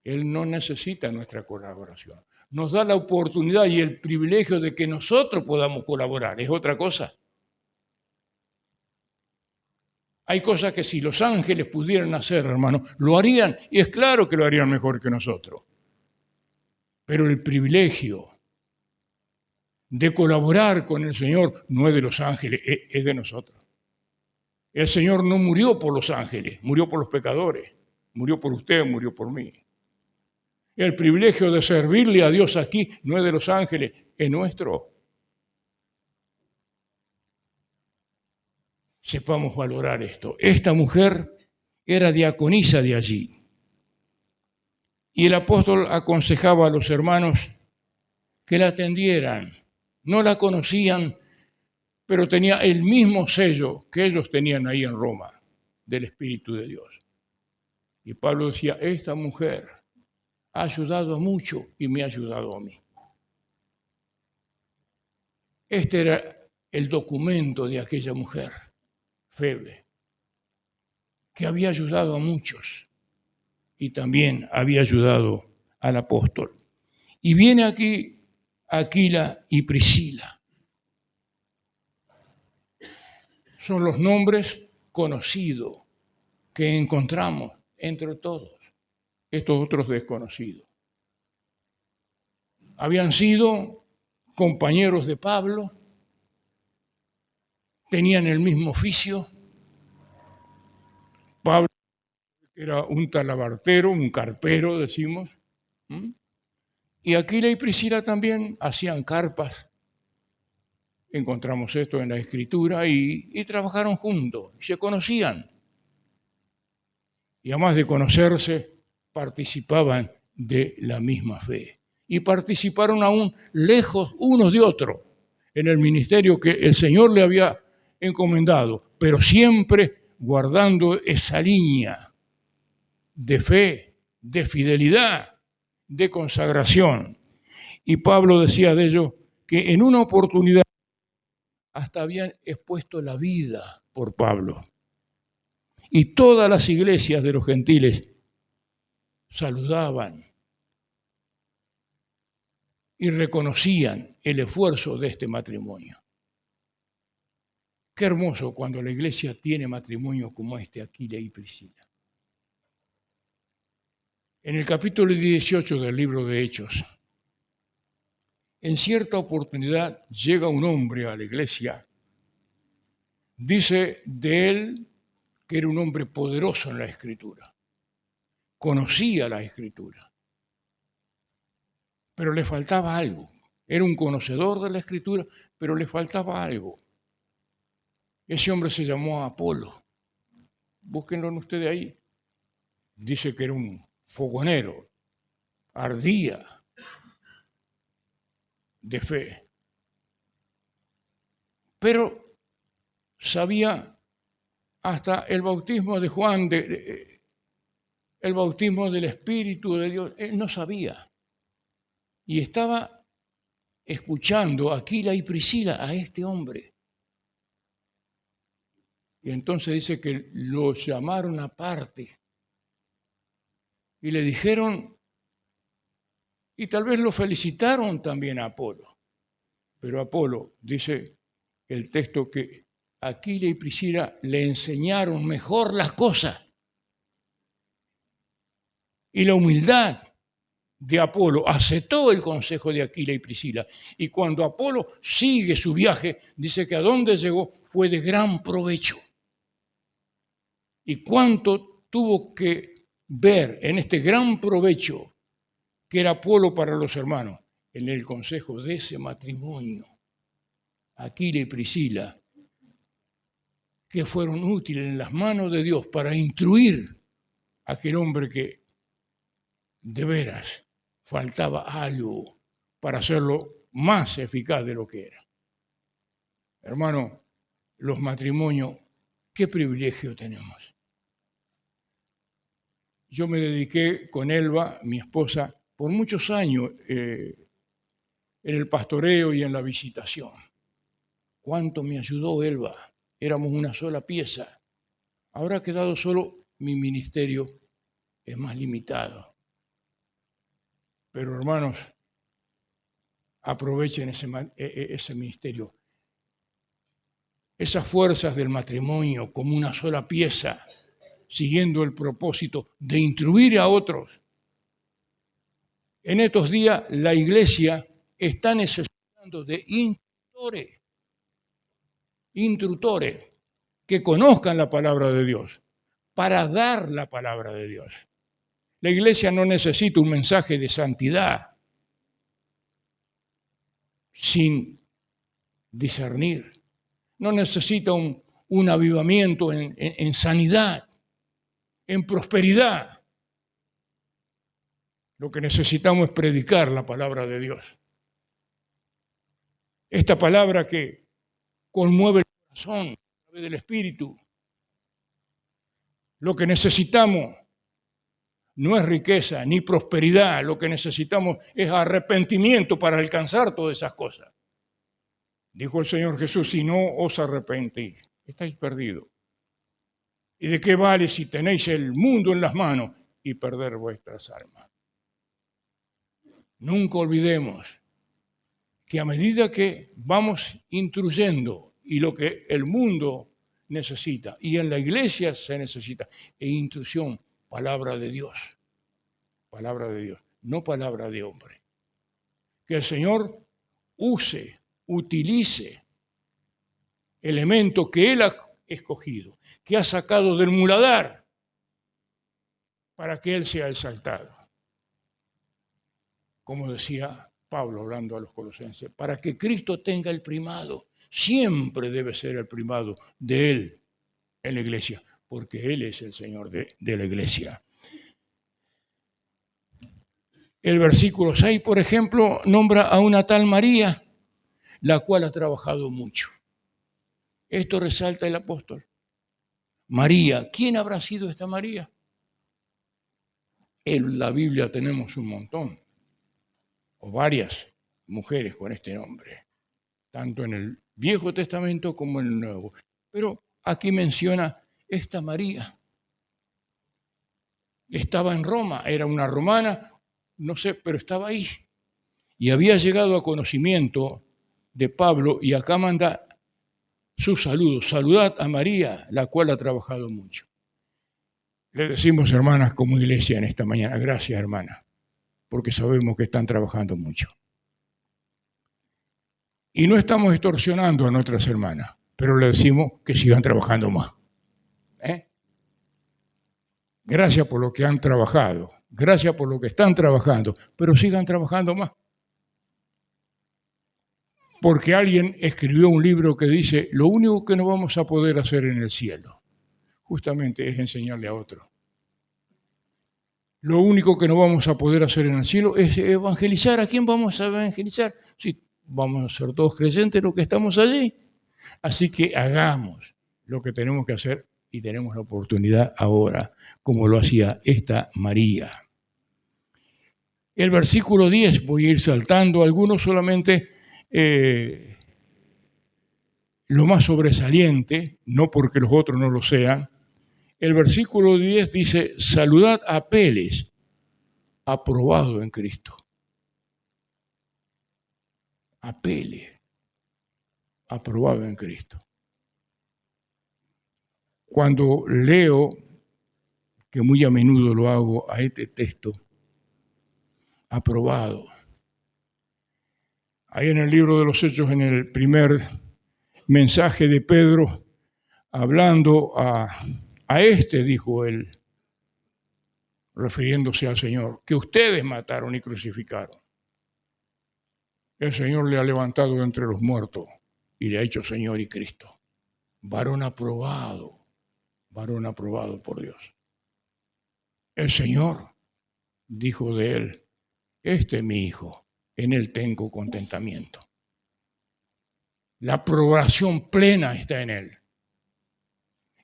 Él no necesita nuestra colaboración. Nos da la oportunidad y el privilegio de que nosotros podamos colaborar. Es otra cosa. Hay cosas que si los ángeles pudieran hacer, hermano, lo harían, y es claro que lo harían mejor que nosotros. Pero el privilegio de colaborar con el Señor no es de los ángeles, es de nosotros. El Señor no murió por los ángeles, murió por los pecadores, murió por usted, murió por mí. El privilegio de servirle a Dios aquí no es de los ángeles, es nuestro. sepamos valorar esto. Esta mujer era diaconisa de allí. Y el apóstol aconsejaba a los hermanos que la atendieran. No la conocían, pero tenía el mismo sello que ellos tenían ahí en Roma, del Espíritu de Dios. Y Pablo decía, esta mujer ha ayudado a mucho y me ha ayudado a mí. Este era el documento de aquella mujer, Febe, que había ayudado a muchos y también había ayudado al apóstol. Y viene aquí Aquila y Priscila. Son los nombres conocidos que encontramos entre todos estos otros desconocidos. Habían sido compañeros de Pablo, tenían el mismo oficio. Pablo era un talabartero, un carpero, decimos. Y Aquila y Priscila también hacían carpas. Encontramos esto en la Escritura y trabajaron juntos, y se conocían. Y además de conocerse, participaban de la misma fe. Y participaron aún lejos unos de otros en el ministerio que el Señor le había encomendado, pero siempre guardando esa línea de fe, de fidelidad, de consagración. Y Pablo decía de ellos que en una oportunidad hasta habían expuesto la vida por Pablo. Y todas las iglesias de los gentiles saludaban y reconocían el esfuerzo de este matrimonio. Qué hermoso cuando la iglesia tiene matrimonio como este, Aquila y Priscila. En el capítulo 18 del libro de Hechos, en cierta oportunidad llega un hombre a la iglesia. Dice de él que era un hombre poderoso en la Escritura. Conocía la Escritura. Pero le faltaba algo. Era un conocedor de la Escritura, pero le faltaba algo. Ese hombre se llamó Apolo. Búsquenlo ustedes ahí. Dice que era un fogonero, ardía de fe. Pero sabía hasta el bautismo de Juan, el bautismo del Espíritu de Dios. Él no sabía. Y estaba escuchando a Aquila y Priscila, a este hombre. Y entonces dice que lo llamaron aparte y le dijeron, y tal vez lo felicitaron también a Apolo. Pero Apolo, dice el texto, que Aquila y Priscila le enseñaron mejor las cosas. Y la humildad de Apolo aceptó el consejo de Aquila y Priscila. Y cuando Apolo sigue su viaje, dice que a donde llegó fue de gran provecho. Y cuánto tuvo que ver en este gran provecho que era Apolo para los hermanos, en el consejo de ese matrimonio, Aquila y Priscila, que fueron útiles en las manos de Dios para instruir a aquel hombre que de veras faltaba algo para hacerlo más eficaz de lo que era. Hermano, los matrimonios, qué privilegio tenemos. Yo me dediqué con Elba, mi esposa, por muchos años en el pastoreo y en la visitación. ¿Cuánto me ayudó Elba? Éramos una sola pieza. Ahora ha quedado solo mi ministerio, es más limitado. Pero hermanos, aprovechen ese ministerio. Esas fuerzas del matrimonio como una sola pieza, siguiendo el propósito de instruir a otros. En estos días la iglesia está necesitando de instructores que conozcan la palabra de Dios, para dar la palabra de Dios. La iglesia no necesita un mensaje de santidad sin discernir. No necesita un un avivamiento en sanidad, en prosperidad. Lo que necesitamos es predicar la palabra de Dios. Esta palabra que conmueve el corazón a través del Espíritu. Lo que necesitamos no es riqueza ni prosperidad, lo que necesitamos es arrepentimiento para alcanzar todas esas cosas. Dijo el Señor Jesús, si no os arrepentís, estáis perdidos. ¿Y de qué vale si tenéis el mundo en las manos y perder vuestras almas? Nunca olvidemos que a medida que vamos instruyendo y lo que el mundo necesita, y en la iglesia se necesita, es instrucción, palabra de Dios, no palabra de hombre. Que el Señor utilice elementos que Él ha escogido, que ha sacado del muladar, para que Él sea exaltado. Como decía Pablo hablando a los colosenses, para que Cristo tenga el primado, siempre debe ser el primado de Él en la iglesia, porque Él es el Señor de la iglesia. El versículo 6, por ejemplo, nombra a una tal María, la cual ha trabajado mucho. Esto resalta el apóstol. María, ¿quién habrá sido esta María? En la Biblia tenemos un montón, o varias mujeres con este nombre, tanto en el Viejo Testamento como en el Nuevo. Pero aquí menciona esta María. Estaba en Roma, era una romana, no sé, pero estaba ahí. Y había llegado a conocimiento de Pablo, y acá manda su saludo. Saludad a María, la cual ha trabajado mucho. Le decimos, hermanas, como iglesia en esta mañana, gracias, hermana, porque sabemos que están trabajando mucho. Y no estamos extorsionando a nuestras hermanas, pero le decimos que sigan trabajando más. Gracias por lo que han trabajado, gracias por lo que están trabajando, pero sigan trabajando más. Porque alguien escribió un libro que dice, lo único que no vamos a poder hacer en el cielo, justamente es enseñarle a otro. Lo único que no vamos a poder hacer en el cielo es evangelizar. ¿A quién vamos a evangelizar? Sí, vamos a ser todos creyentes los que estamos allí. Así que hagamos lo que tenemos que hacer y tenemos la oportunidad ahora, como lo hacía esta María. El versículo 10, voy a ir saltando algunos solamente lo más sobresaliente, no porque los otros no lo sean. El versículo 10 dice, saludad a Apeles, aprobado en Cristo. Apeles, aprobado en Cristo. Cuando leo, que muy a menudo lo hago, a este texto, aprobado. Ahí en el libro de los Hechos, en el primer mensaje de Pedro, hablando a este, dijo él, refiriéndose al Señor, que ustedes mataron y crucificaron. El Señor le ha levantado de entre los muertos y le ha hecho Señor y Cristo. Varón aprobado por Dios. El Señor dijo de él, este es mi hijo, en él tengo contentamiento. La aprobación plena está en él.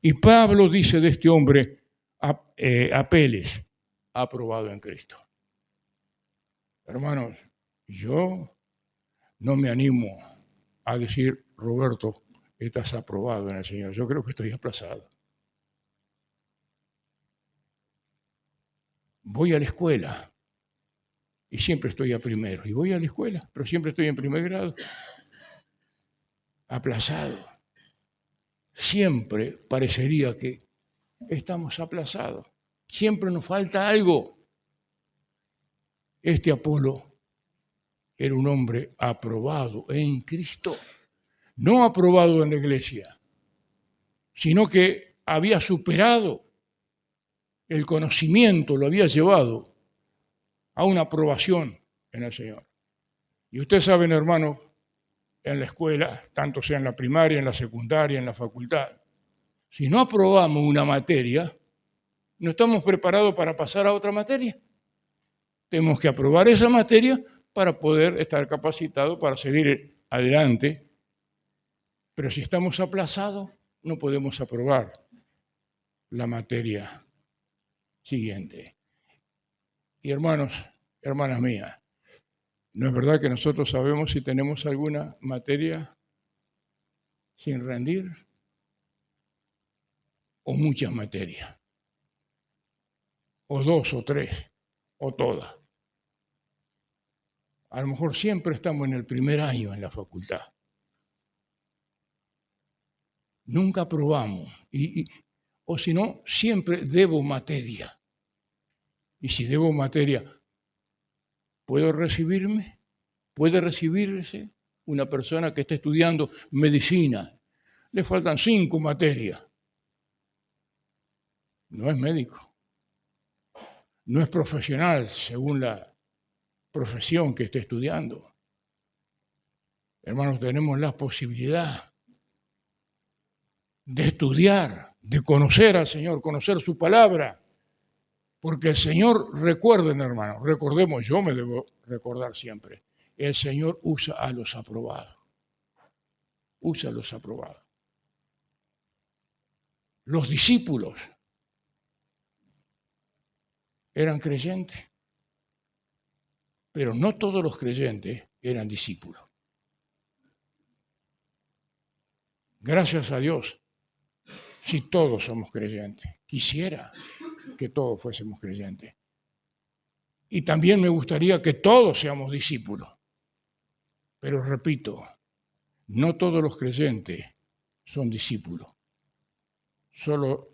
Y Pablo dice de este hombre, Apeles, aprobado en Cristo. Hermanos, yo no me animo a decir, Roberto, estás aprobado en el Señor. Yo creo que estoy aplazado. Voy a la escuela y siempre estoy a primero. Y voy a la escuela, pero siempre estoy en primer grado. Aplazado. Siempre parecería que estamos aplazados. Siempre nos falta algo. Este Apolo era un hombre aprobado en Cristo. No aprobado en la iglesia, sino que había superado el conocimiento, lo había llevado a una aprobación en el Señor. Y ustedes saben, hermanos, en la escuela, tanto sea en la primaria, en la secundaria, en la facultad, Si no aprobamos una materia, no estamos preparados para pasar a otra materia. Tenemos que aprobar esa materia para poder estar capacitados para seguir adelante. Pero si estamos aplazados, no podemos aprobar la materia siguiente. Y hermanos, hermanas mías, ¿no es verdad que nosotros sabemos si tenemos alguna materia sin rendir? ¿O muchas materias? ¿O dos o tres? ¿O todas? A lo mejor siempre estamos en el primer año en la facultad. Nunca aprobamos. O si no, siempre debo materia. Y si debo materia, ¿puedo recibirme? ¿Puede recibirse una persona que está estudiando medicina? Le faltan 5 materias. No es médico. No es profesional según la profesión que esté estudiando. Hermanos, tenemos la posibilidad de estudiar, de conocer al Señor, conocer su palabra. Porque el Señor, recuerden, hermanos, recordemos, yo me debo recordar siempre, el Señor usa a los aprobados. Usa a los aprobados. Los discípulos eran creyentes, pero no todos los creyentes eran discípulos. Gracias a Dios, si todos somos creyentes. Quisiera que todos fuésemos creyentes. Y también me gustaría que todos seamos discípulos. Pero repito, no todos los creyentes son discípulos. Solo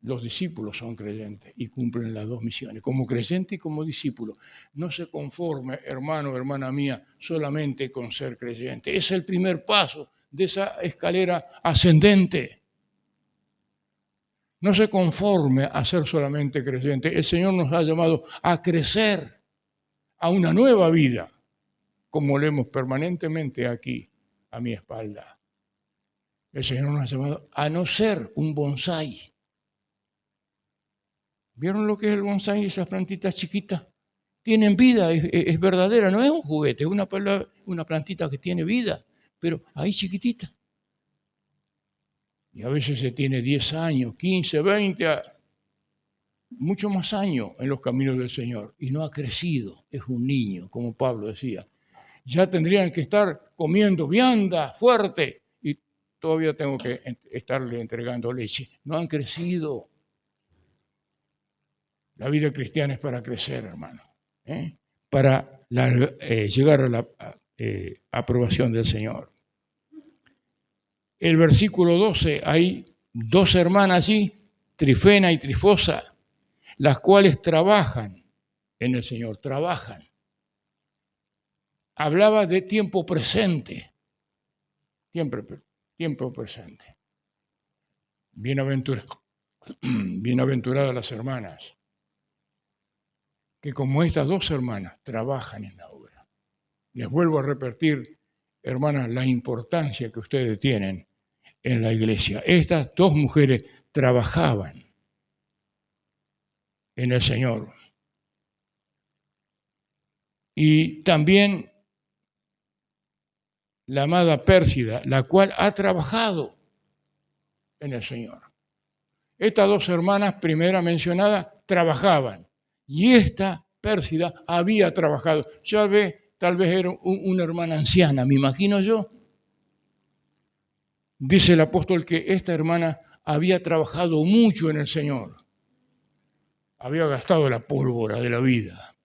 los discípulos son creyentes y cumplen las dos misiones, como creyente y como discípulo. No se conforme, hermano, hermana mía, solamente con ser creyente. Es el primer paso de esa escalera ascendente. No se conforme a ser solamente creyente. El Señor nos ha llamado a crecer a una nueva vida, como leemos permanentemente aquí a mi espalda. El Señor nos ha llamado a no ser un bonsái. ¿Vieron lo que es el bonsái? Esas plantitas chiquitas. Tienen vida, es verdadera, no es un juguete, es una plantita que tiene vida, pero ahí chiquitita. Y a veces se tiene 10 años, 15, 20, mucho más años en los caminos del Señor. Y no ha crecido, es un niño, como Pablo decía. Ya tendrían que estar comiendo vianda fuerte y todavía tengo que estarle entregando leche. No han crecido. La vida cristiana es para crecer, hermano, para llegar a la aprobación del Señor. El versículo 12, hay 2 hermanas allí, Trifena y Trifosa, las cuales trabajan en el Señor, trabajan. Hablaba de tiempo presente, tiempo presente. Bienaventuradas las hermanas, que como estas 2 hermanas trabajan en la obra. Les vuelvo a repetir, hermanas, la importancia que ustedes tienen en la iglesia. Estas 2 mujeres trabajaban en el Señor. Y también la amada Pérsida, la cual ha trabajado en el Señor. Estas 2 hermanas, primera mencionada, trabajaban. Y esta Pérsida había trabajado. Tal vez era una hermana anciana, me imagino yo. Dice el apóstol que esta hermana había trabajado mucho en el Señor. Había gastado la pólvora de la vida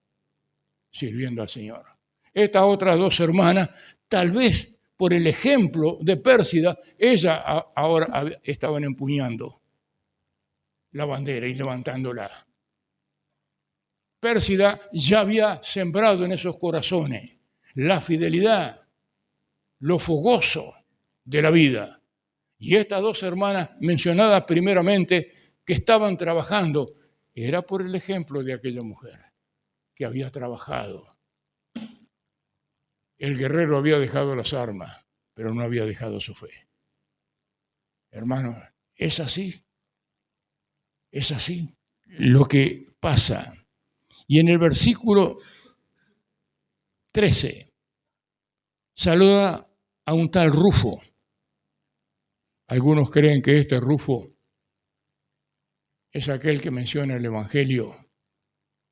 sirviendo al Señor. Estas otras 2 hermanas, tal vez por el ejemplo de Pérsida, ellas ahora estaban empuñando la bandera y levantándola. Pérsida ya había sembrado en esos corazones la fidelidad, lo fogoso de la vida. Y estas 2 hermanas mencionadas primeramente que estaban trabajando, era por el ejemplo de aquella mujer que había trabajado. El guerrero había dejado las armas, pero no había dejado su fe. Hermanos, Es así. Es así lo que pasa. Y en el versículo 13, saluda a un tal Rufo. Algunos creen que este Rufo es aquel que menciona el Evangelio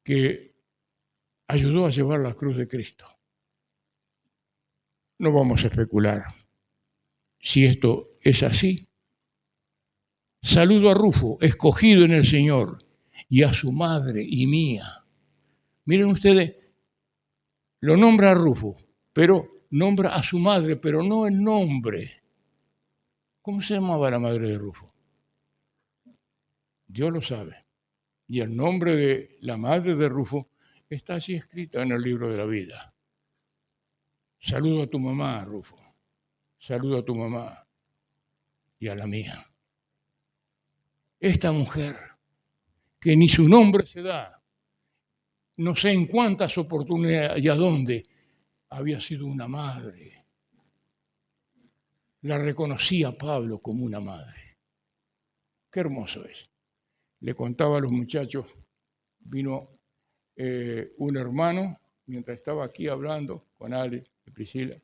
que ayudó a llevar la cruz de Cristo. No vamos a especular si esto es así. Saludo a Rufo, escogido en el Señor, y a su madre y mía. Miren ustedes, lo nombra a Rufo, pero nombra a su madre, pero no el nombre. ¿Cómo se llamaba la madre de Rufo? Dios lo sabe. Y el nombre de la madre de Rufo está así escrito en el libro de la vida. Saludo a tu mamá, Rufo. Saludo a tu mamá y a la mía. Esta mujer, que ni su nombre se da, no sé en cuántas oportunidades y a dónde, había sido una madre. La reconocía Pablo como una madre. Qué hermoso es. Le contaba a los muchachos, vino un hermano, mientras estaba aquí hablando con Ale y Priscila,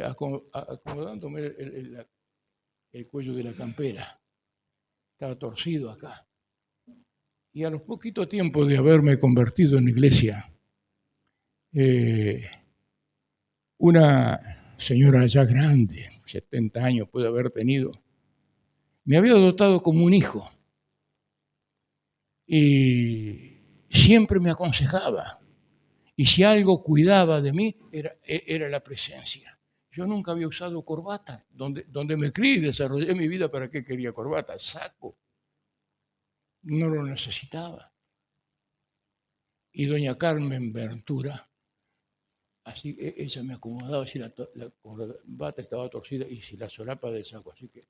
acomodándome el cuello de la campera. Estaba torcido acá. Y a los poquito tiempo de haberme convertido en iglesia, una señora ya grande, 70 años puede haber tenido, me había adoptado como un hijo y siempre me aconsejaba. Y si algo cuidaba de mí, era la presencia. Yo nunca había usado corbata. Donde me crié y desarrollé mi vida, ¿para qué quería corbata? Saco. No lo necesitaba. Y doña Carmen Ventura, así ella me acomodaba si la corbata estaba torcida y si la solapa del saco. Así que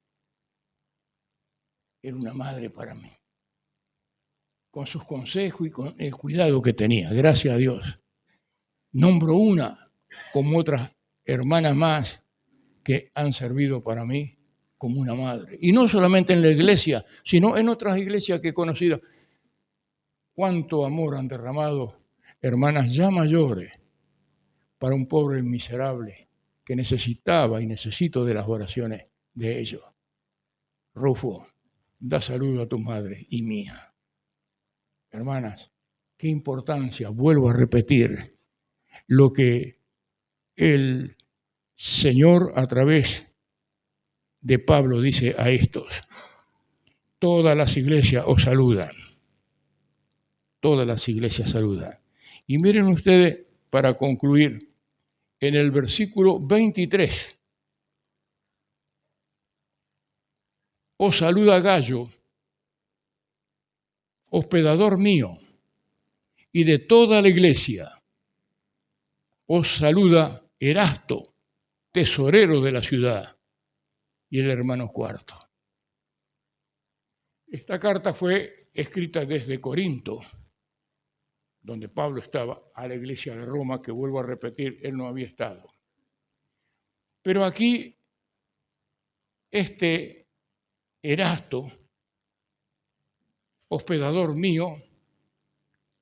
era una madre para mí. Con sus consejos y con el cuidado que tenía. Gracias a Dios. Nombro una como otras hermanas más que han servido para mí como una madre. Y no solamente en la iglesia, sino en otras iglesias que he conocido. Cuánto amor han derramado hermanas ya mayores para un pobre miserable que necesitaba y necesito de las oraciones de ellos. Rufo, da saludo a tu madre y mía. Hermanas, qué importancia, vuelvo a repetir, lo que el Señor a través de Pablo dice a estos. Todas las iglesias os saludan. Todas las iglesias saludan. Y miren ustedes, para concluir, en el versículo 23, os saluda Gallo, hospedador mío, y de toda la iglesia. Os saluda Erasto, tesorero de la ciudad, y el hermano Cuarto. Esta carta fue escrita desde Corinto, donde Pablo estaba, a la iglesia de Roma, que vuelvo a repetir, él no había estado. Pero aquí, este Erasto, hospedador mío,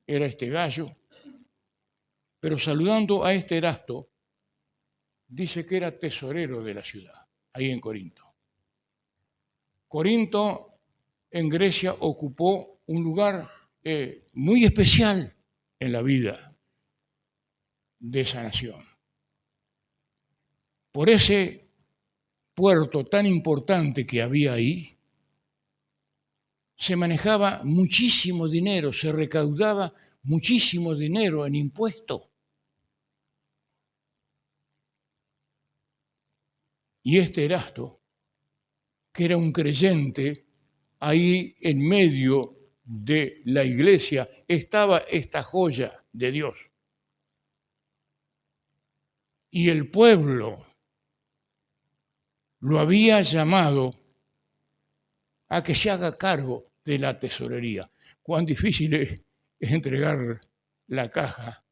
era este Gallo, pero saludando a este Erasto, dice que era tesorero de la ciudad, ahí en Corinto. Corinto en Grecia ocupó un lugar muy especial en la vida de esa nación. Por ese puerto tan importante que había ahí, se manejaba muchísimo dinero, se recaudaba muchísimo dinero en impuestos. Y este Erasto, que era un creyente, ahí en medio de la iglesia estaba esta joya de Dios. Y el pueblo lo había llamado a que se haga cargo de la tesorería. Cuán difícil es entregar la caja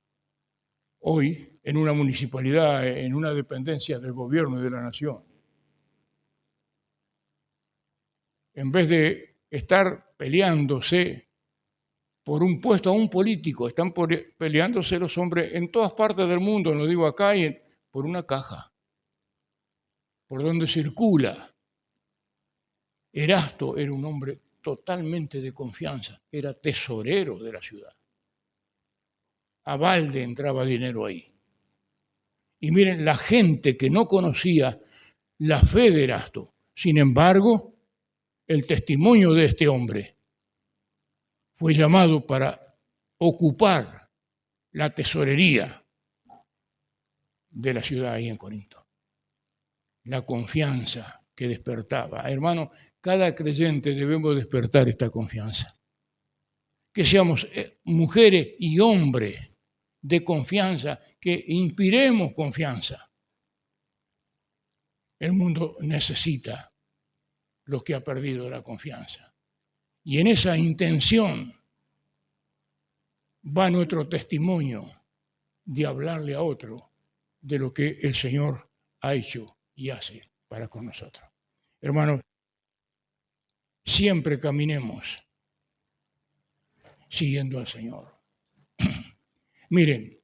hoy en una municipalidad, en una dependencia del gobierno y de la nación. En vez de estar peleándose por un puesto a un político, están peleándose los hombres en todas partes del mundo, no digo acá, por una caja, por donde circula. Erasto era un hombre totalmente de confianza, era tesorero de la ciudad. A balde entraba dinero ahí. Y miren, la gente que no conocía la fe de Erasto, sin embargo, el testimonio de este hombre fue llamado para ocupar la tesorería de la ciudad ahí en Corinto. La confianza que despertaba. Hermano, cada creyente debemos despertar esta confianza. Que seamos mujeres y hombres de confianza, que inspiremos confianza. El mundo necesita lo que ha perdido la confianza. Y en esa intención va nuestro testimonio de hablarle a otro de lo que el Señor ha hecho y hace para con nosotros. Hermanos, siempre caminemos siguiendo al Señor. Miren,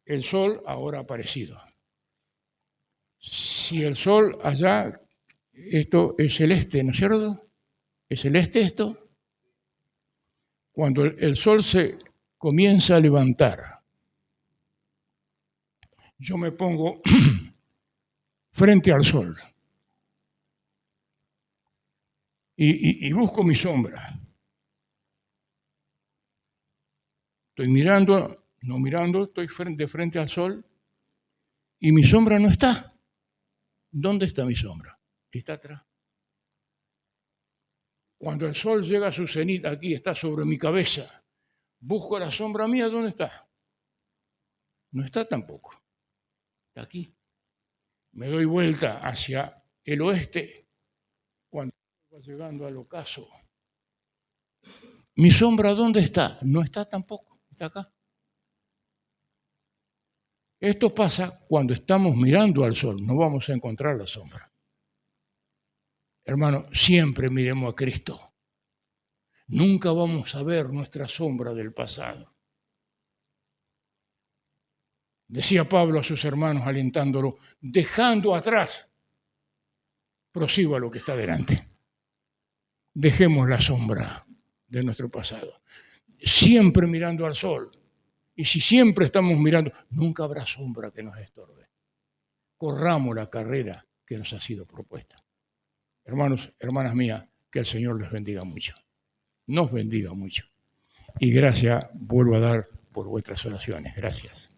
el sol ahora ha aparecido. Si el sol allá, esto es celeste, ¿no es cierto? ¿Es celeste esto? Cuando el sol se comienza a levantar, yo me pongo frente al sol y busco mi sombra. Estoy mirando, no mirando, estoy de frente al sol y mi sombra no está. ¿Dónde está mi sombra? Está atrás. Cuando el sol llega a su cenit, aquí está sobre mi cabeza, busco la sombra mía, ¿dónde está? No está tampoco. Está aquí. Me doy vuelta hacia el oeste cuando va llegando al ocaso. ¿Mi sombra dónde está? No está tampoco. Está acá. Esto pasa cuando estamos mirando al sol, no vamos a encontrar la sombra. Hermano, siempre miremos a Cristo. Nunca vamos a ver nuestra sombra del pasado. Decía Pablo a sus hermanos alentándolo, dejando atrás, prosigo a lo que está delante. Dejemos la sombra de nuestro pasado. Siempre mirando al sol. Y si siempre estamos mirando, nunca habrá sombra que nos estorbe. Corramos la carrera que nos ha sido propuesta. Hermanos, hermanas mías, que el Señor les bendiga mucho. Nos bendiga mucho. Y gracias vuelvo a dar por vuestras oraciones. Gracias.